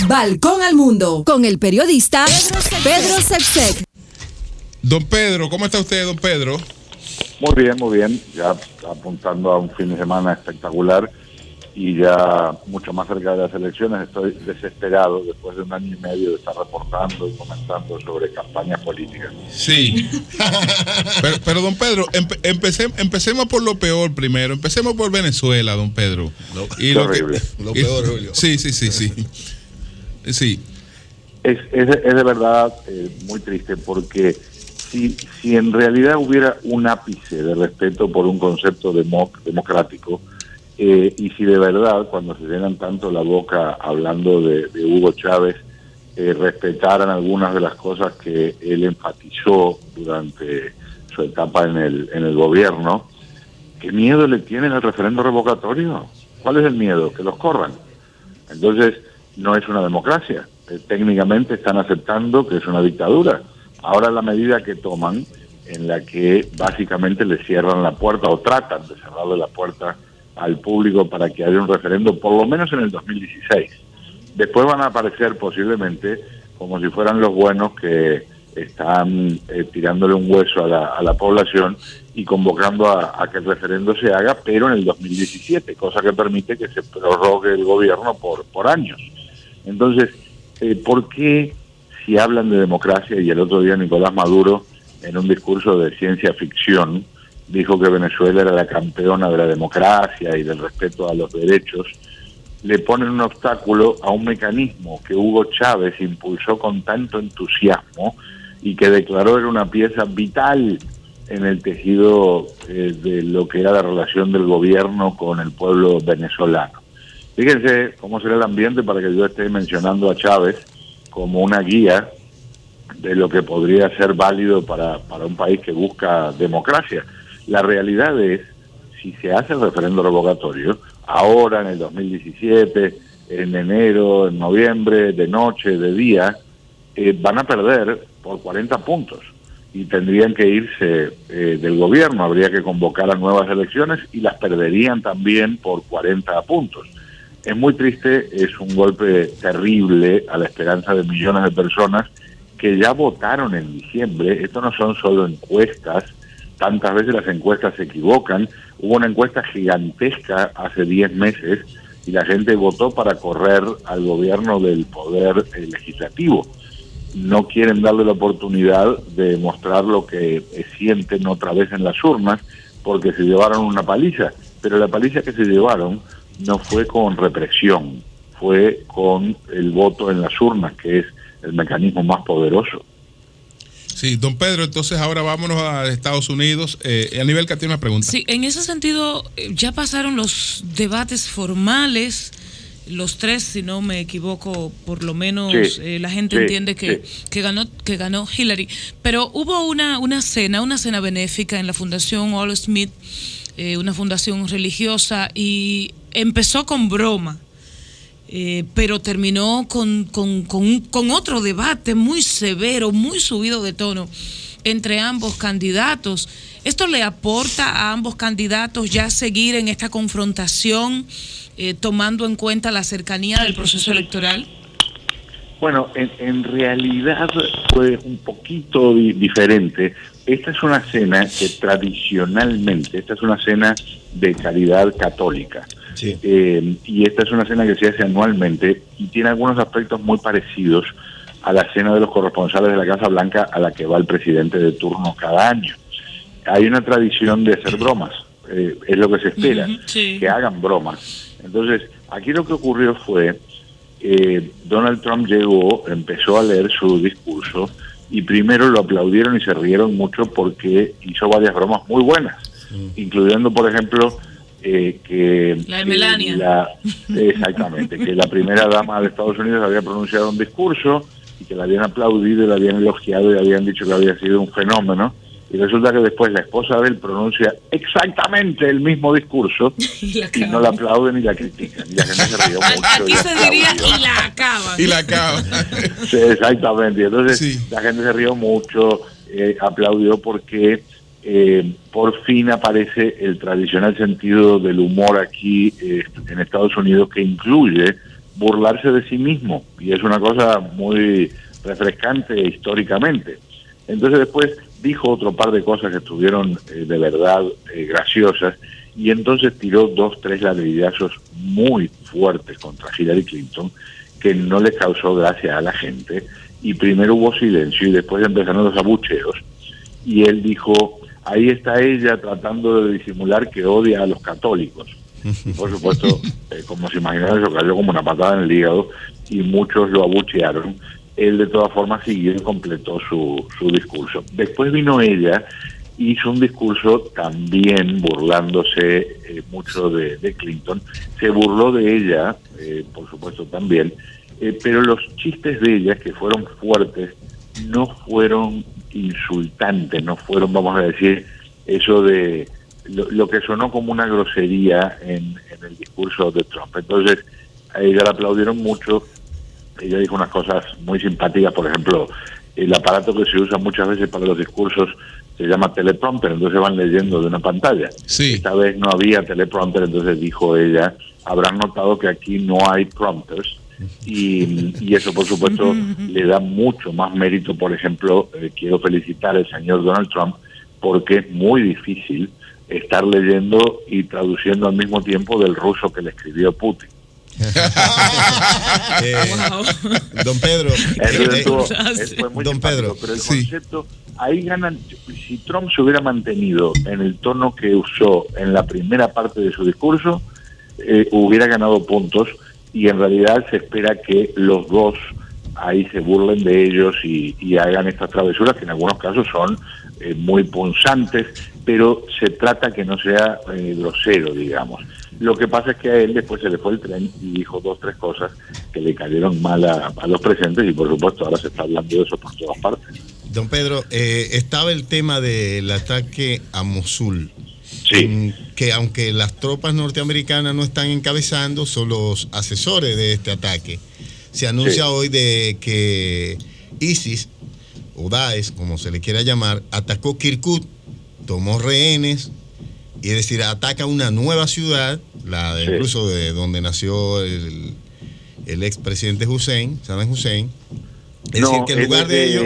Balcón al Mundo, con el periodista Pedro Sepsek. Don Pedro, ¿cómo está usted, don Pedro? Muy bien, ya apuntando a un fin de semana espectacular y ya mucho más cerca de las elecciones. Estoy desesperado después de 1 año y medio de estar reportando y comentando sobre campañas políticas. Sí, pero don Pedro, empecemos por lo peor primero, empecemos por Venezuela, don Pedro. Lo peor, Julio. Sí. Es de verdad muy triste porque si en realidad hubiera un ápice de respeto por un concepto democrático, y si de verdad, cuando se llenan tanto la boca hablando de Hugo Chávez, respetaran algunas de las cosas que él enfatizó durante su etapa en el gobierno, ¿qué miedo le tienen al referendo revocatorio? ¿Cuál es el miedo? Que los corran. Entonces, no es una democracia. Técnicamente están aceptando que es una dictadura. Ahora la medida que toman, en la que básicamente le cierran la puerta o tratan de cerrarle la puerta al público para que haya un referendo, por lo menos en el 2016. Después van a aparecer posiblemente como si fueran los buenos que están tirándole un hueso a la población y convocando a que el referendo se haga, pero en el 2017, cosa que permite que se prorrogue el gobierno por años. Entonces, ¿por qué si hablan de democracia, y el otro día Nicolás Maduro, en un discurso de ciencia ficción, dijo que Venezuela era la campeona de la democracia y del respeto a los derechos, le ponen un obstáculo a un mecanismo que Hugo Chávez impulsó con tanto entusiasmo y que declaró era una pieza vital en el tejido de lo que era la relación del gobierno con el pueblo venezolano? Fíjense cómo será el ambiente para que yo esté mencionando a Chávez como una guía de lo que podría ser válido para un país que busca democracia. La realidad es, si se hace el referendo revocatorio, ahora en el 2017, en enero, en noviembre, de noche, de día, van a perder por 40 puntos y tendrían que irse del gobierno, habría que convocar a nuevas elecciones y las perderían también por 40 puntos. Es muy triste, es un golpe terrible a la esperanza de millones de personas que ya votaron en diciembre. Esto no son solo encuestas, tantas veces las encuestas se equivocan. Hubo una encuesta gigantesca hace 10 meses y la gente votó para correr al gobierno del poder legislativo. No quieren darle la oportunidad de mostrar lo que sienten otra vez en las urnas porque se llevaron una paliza, pero la paliza que se llevaron no fue con represión, fue con el voto en las urnas, que es el mecanismo más poderoso. Sí, don Pedro, entonces ahora vámonos a Estados Unidos. Aníbal tiene una pregunta. Sí, en ese sentido, ya pasaron los debates formales, los 3, si no me equivoco, por lo menos la gente entiende que ganó Hillary. Pero hubo una cena benéfica en la Fundación All Smith, una fundación religiosa, y empezó con broma. Pero terminó con otro debate muy severo, muy subido de tono entre ambos candidatos. ¿Esto le aporta a ambos candidatos ya seguir en esta confrontación, tomando en cuenta la cercanía del proceso electoral? Bueno, en realidad fue un poquito diferente. Esta es una cena que tradicionalmente, esta es una cena de caridad católica. Sí. Y esta es una cena que se hace anualmente y tiene algunos aspectos muy parecidos a la cena de los corresponsales de la Casa Blanca a la que va el presidente de turno cada año. Hay una tradición de hacer bromas, es lo que se espera, que hagan bromas. Entonces, aquí lo que ocurrió fue, Donald Trump empezó a leer su discurso y primero lo aplaudieron y se rieron mucho porque hizo varias bromas muy buenas, incluyendo, por ejemplo, que la de Melania. Exactamente, que la primera dama de Estados Unidos había pronunciado un discurso y que la habían aplaudido y la habían elogiado y habían dicho que había sido un fenómeno, y resulta que después la esposa de él pronuncia exactamente el mismo discurso y no la aplauden y la critican, y la gente se rió mucho. Aquí se diría y la acaban. Sí, exactamente, entonces la gente se rió mucho, aplaudió porque por fin aparece el tradicional sentido del humor aquí en Estados Unidos, que incluye burlarse de sí mismo, y es una cosa muy refrescante históricamente. Entonces después dijo otro par de cosas que estuvieron de verdad graciosas, y entonces tiró 2-3 ladrillazos muy fuertes contra Hillary Clinton, que no le causó gracia a la gente, y primero hubo silencio y después empezaron los abucheos, y él dijo, ahí está ella tratando de disimular que odia a los católicos. Y por supuesto, como se imaginan, eso cayó como una patada en el hígado y muchos lo abuchearon. Él de todas formas siguió y completó su discurso. Después vino ella, hizo un discurso también burlándose mucho de Clinton. Se burló de ella, por supuesto también, pero los chistes de ella, que fueron fuertes, no fueron insultantes, no fueron, vamos a decir, eso de lo que sonó como una grosería en el discurso de Trump. Entonces, a ella la aplaudieron mucho. Ella dijo unas cosas muy simpáticas, por ejemplo, el aparato que se usa muchas veces para los discursos se llama teleprompter, entonces van leyendo de una pantalla. Sí. Esta vez no había teleprompter, entonces dijo ella, habrán notado que aquí no hay prompters, y eso por supuesto le da mucho más mérito. Por ejemplo, quiero felicitar al señor Donald Trump, porque es muy difícil estar leyendo y traduciendo al mismo tiempo del ruso que le escribió Putin. Don Pedro, fue muy don Pedro, pero el concepto, ahí ganan. Si Trump se hubiera mantenido en el tono que usó en la primera parte de su discurso, hubiera ganado puntos, y en realidad se espera que los dos ahí se burlen de ellos y hagan estas travesuras que en algunos casos son muy punzantes, pero se trata que no sea grosero, digamos. Lo que pasa es que a él después se le fue el tren y dijo 2-3 cosas que le cayeron mal a los presentes, y por supuesto ahora se está hablando de eso por todas partes. Don Pedro, estaba el tema del ataque a Mosul. Sí. Que aunque las tropas norteamericanas no están encabezando, son los asesores de este ataque. Se anuncia hoy de que ISIS, o Daesh, como se le quiera llamar, atacó Kirkuk, tomó rehenes, y es decir, ataca una nueva ciudad, incluso de donde nació el expresidente Saddam Hussein. Es decir, que en lugar de ello...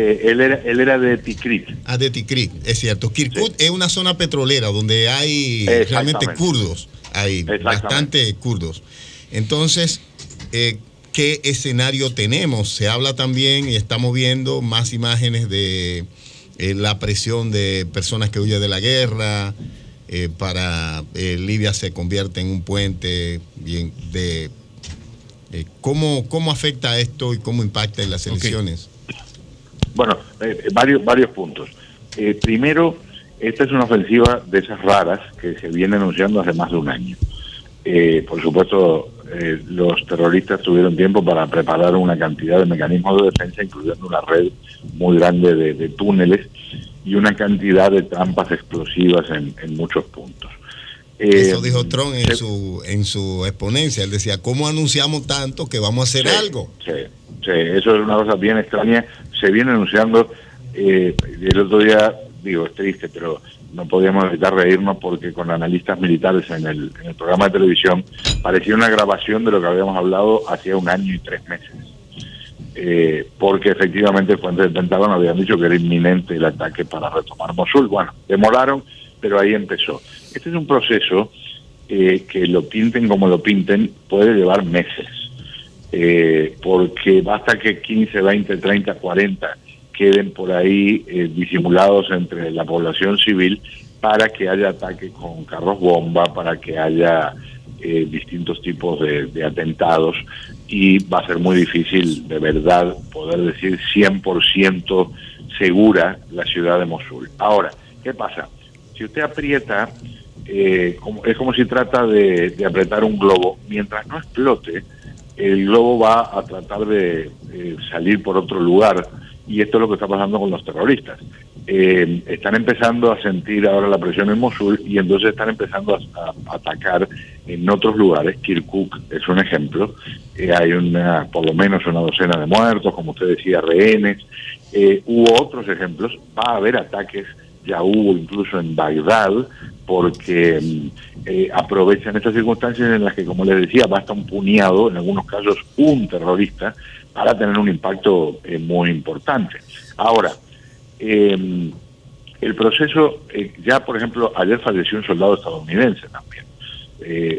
Él era de Tikrit. De Tikrit, es cierto. Kirkuk es una zona petrolera donde hay realmente kurdos, hay bastante kurdos. Entonces, ¿qué escenario tenemos? Se habla también, y estamos viendo más imágenes de la presión de personas que huyen de la guerra, para Libia se convierte en un puente de... ¿Cómo afecta esto y cómo impacta en las elecciones? Bueno, varios puntos. Primero, esta es una ofensiva de esas raras que se viene anunciando hace más de un año. Por supuesto, los terroristas tuvieron tiempo para preparar una cantidad de mecanismos de defensa, incluyendo una red muy grande de túneles y una cantidad de trampas explosivas en muchos puntos. Eso dijo Trump en su exponencia. Él decía, ¿cómo anunciamos tanto que vamos a hacer algo? Sí, eso es una cosa bien extraña. Se viene anunciando. El otro día, es triste, pero no podíamos evitar reírnos porque con analistas militares en el programa de televisión parecía una grabación de lo que habíamos hablado hacía 1 año y 3 meses. Porque efectivamente fuentes del Pentágono habían dicho que era inminente el ataque para retomar Mosul. Bueno, demoraron, pero ahí empezó. Este es un proceso que lo pinten como lo pinten, puede llevar meses, porque basta que 15, 20, 30, 40 queden por ahí disimulados entre la población civil para que haya ataques con carros bomba, para que haya distintos tipos de atentados, y va a ser muy difícil de verdad poder decir 100% segura la ciudad de Mosul. Ahora, ¿qué pasa? Si usted aprieta, es como si trata de apretar un globo. Mientras no explote, el globo va a tratar de salir por otro lugar, y esto es lo que está pasando con los terroristas. Están empezando a sentir ahora la presión en Mosul, y entonces están empezando a atacar en otros lugares. Kirkuk es un ejemplo. Hay por lo menos una docena de muertos, como usted decía, rehenes. Hubo otros ejemplos. Va a haber ataques ya hubo incluso en Bagdad, porque aprovechan estas circunstancias en las que, como les decía, basta un puñado, en algunos casos un terrorista, para tener un impacto muy importante. Ahora, el proceso, ya por ejemplo, ayer falleció un soldado estadounidense también.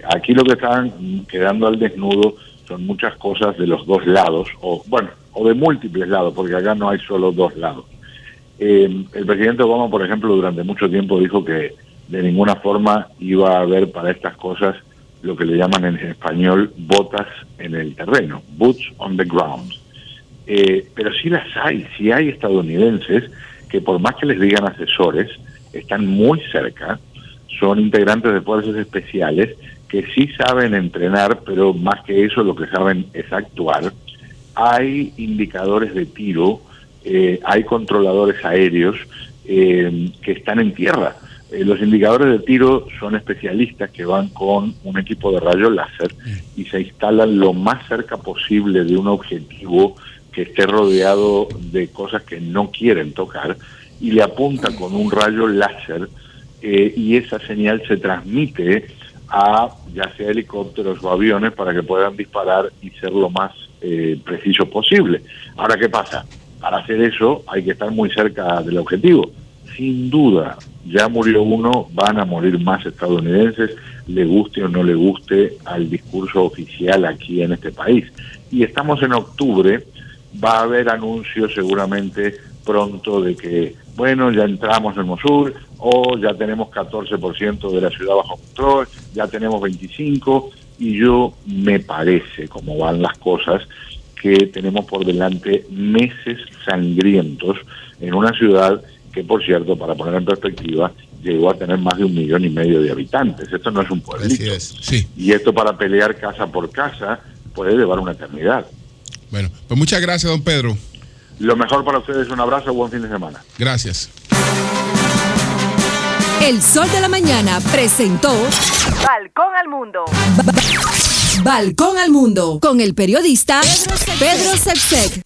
Aquí lo que están quedando al desnudo son muchas cosas de los dos lados, o de múltiples lados, porque acá no hay solo dos lados. El presidente Obama, por ejemplo, durante mucho tiempo dijo que de ninguna forma iba a haber para estas cosas lo que le llaman en español botas en el terreno, boots on the ground. Pero sí hay estadounidenses que, por más que les digan asesores, están muy cerca, son integrantes de fuerzas especiales que sí saben entrenar, pero más que eso lo que saben es actuar. Hay indicadores de tiro, hay controladores aéreos que están en tierra. Los indicadores de tiro son especialistas que van con un equipo de rayo láser y se instalan lo más cerca posible de un objetivo que esté rodeado de cosas que no quieren tocar, y le apunta con un rayo láser, y esa señal se transmite a ya sea helicópteros o aviones para que puedan disparar y ser lo más preciso posible. Ahora, ¿qué pasa? Para hacer eso hay que estar muy cerca del objetivo. Sin duda, ya murió uno, van a morir más estadounidenses, le guste o no le guste al discurso oficial aquí en este país. Y estamos en octubre, va a haber anuncios seguramente pronto de que, bueno, ya entramos en Mosul, o ya tenemos 14% de la ciudad bajo control, ya tenemos 25%, y yo me parece, como van las cosas, que tenemos por delante meses sangrientos en una ciudad que, por cierto, para poner en perspectiva, llegó a tener más de 1,5 millones de habitantes. Esto no es un pueblito. Así es, sí. Y esto, para pelear casa por casa, puede llevar una eternidad. Bueno, pues muchas gracias, don Pedro. Lo mejor para ustedes, un abrazo, buen fin de semana. Gracias. El Sol de la Mañana presentó Balcón al Mundo. Balcón al Mundo con el periodista Pedro Sepsek.